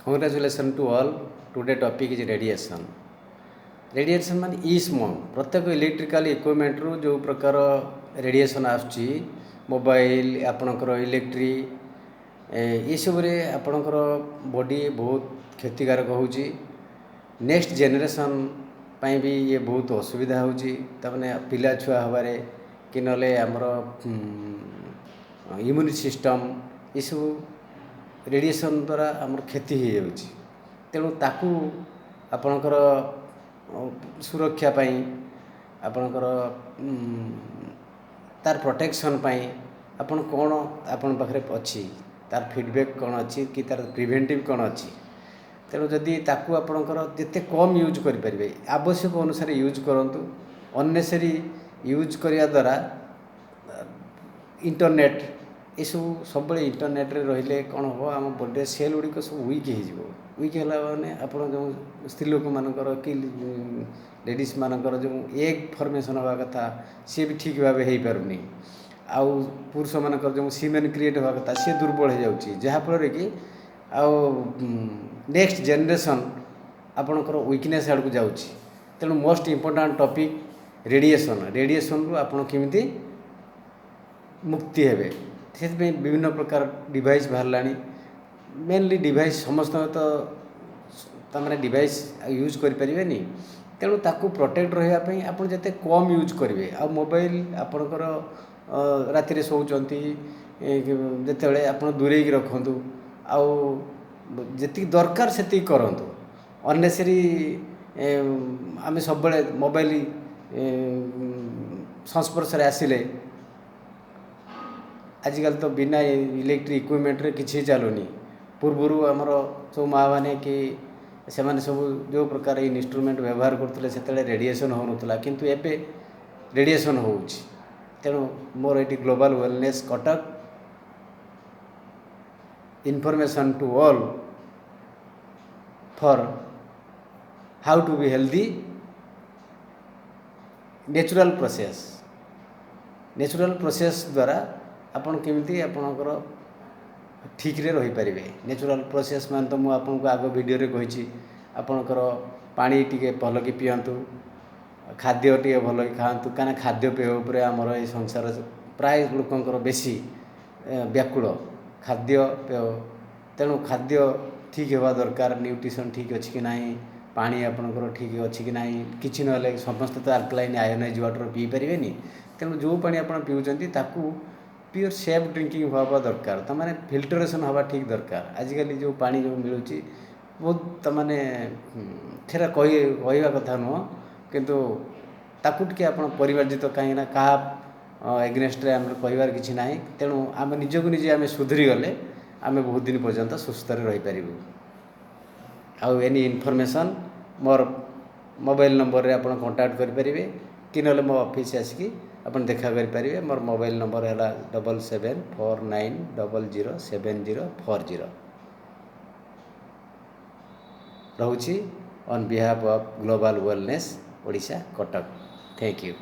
Congratulations to all. Today topic is radiation. Radiation मान smog प्रत्येक electrical equipment रु जो प्रकार रेडिएशन आसुची मोबाइल आपणकर इलेक्ट्रिक ये सब आपणकर बॉडी बहुत क्षतिकारक होची। नेक्स्ट जेनरेशन पाई भी ये बहुत असुविधा होची तमाने पिला छुआ हबारे कि नले हमर इम्यूनिटी सिस्टम ये सब रेडिएशन द्वारा आमर क्षति हो जाउची। तेणु ताकू आपणकर सुरक्षा पाई आपणकर तार प्रोटेक्शन पाई आपण कौन आपण पाखरे अच्छी तार फीडबैक कौन अच्छी कि तार प्रिवेंटिव कौन अच्छी। तेणु जदि ताकू आपणकर जिते कम यूज करें आवश्यक अनुसार यूज करंतु। अननेसेसरी यूज करिया द्वारा इंटरनेट ये सब इंटरनेट रे रहिले कौन हो आम बॉडी सेल गुड़िक सब वीक हो वीक है मैंने आप जो स्त्री लोक मानकर कि लेडीज मानकर जो एग फॉर्मेशन हवा कथा सी भी ठीक भाव हो पारुनी। आउ पुरुष मानकर जो सीमेन क्रिएट हवा कथा सी दुर्बल हो जाउची जहाँफल कि आउ नेक्स्ट जेनरेशन आपणकर वीकनेस आड़ को जाउची। तेणु most important topic radiation radiation रु आपण केमिति मुक्ति हेबे से विभिन्न प्रकार डिवाइस बाहर मेनली डिवाइस समस्त तो तमाने डिवाइस यूज करें तेणु ताकू प्रोटेक्ट रही आप जिते कम यूज करेंगे। आ मोबाइल आपणकर राति शोचती जिते आप दूरे रखु जी दरकार से करूँ। अननेसेसरी आम सब मोबाइल संस्पर्श आसिले आजिकल तो बिना इलेक्ट्रिक इक्विपमेंट रे किसी चलुनी। पूर्वर आमर सब माँ मैंने कि से सब जो प्रकार इंस्ट्रूमेंट व्यवहार करते से रेडिएशन हो नाला किंतु एबे रेडिएशन हो। तेणु मोर ये global wellness Cuttack information to all for how to be healthy natural process द्वारा आपण केमिति आपणकर ठीक रे रही पारिबे। नेचुरल प्रोसेस मान तो मु आपनको आगो वीडियो रे कहिछि आपणकर पानी टिके भलकि पियंतु खाद्य टिके भलकि खाआंतु काना खाद्य पेय उपरे हमर ए संसार प्राय लोकंकर बेसी व्याकुल खाद्य पेय। तेणु खाद्य ठीक हेबा दरकार न्यूट्रिशन ठीक अछि कि नाही पानी आपणकर ठीक अछि कि नाही किछि नले समस्त तो अल्कलाइन आयोनाइज वाटर पी परिबेनी। तेणु जो पानी आपण पिउचंती ताकू प्योर सेफ ड्रिंकिंग हवा दरकार तमाने फिल्टरेशन हवा ठीक दरकार। आजिकल जो पानी जो मिलूची बहुत तमाने थेरा कहवा कथा नुह किंतु ताकू टिके आपण परिवर्जित कहीं ना क्या एग्नेस्ट रे आम कहबार किछि नाही। तेणु आम निजको निजे आम सुधरी गले आम बहुत दिन पर्यंत सुस्थ रही पारिबु। आउ एनी इनफॉरमेशन मोर मोबाइल नंबर रे आपण कांटेक्ट करि परिबे कि नले मो ऑफिस आसिकी अपन देखा करें। मोर मोबाइल नंबर है 7749007040 Rochi on behalf of global wellness Odisha Cuttack. Thank you.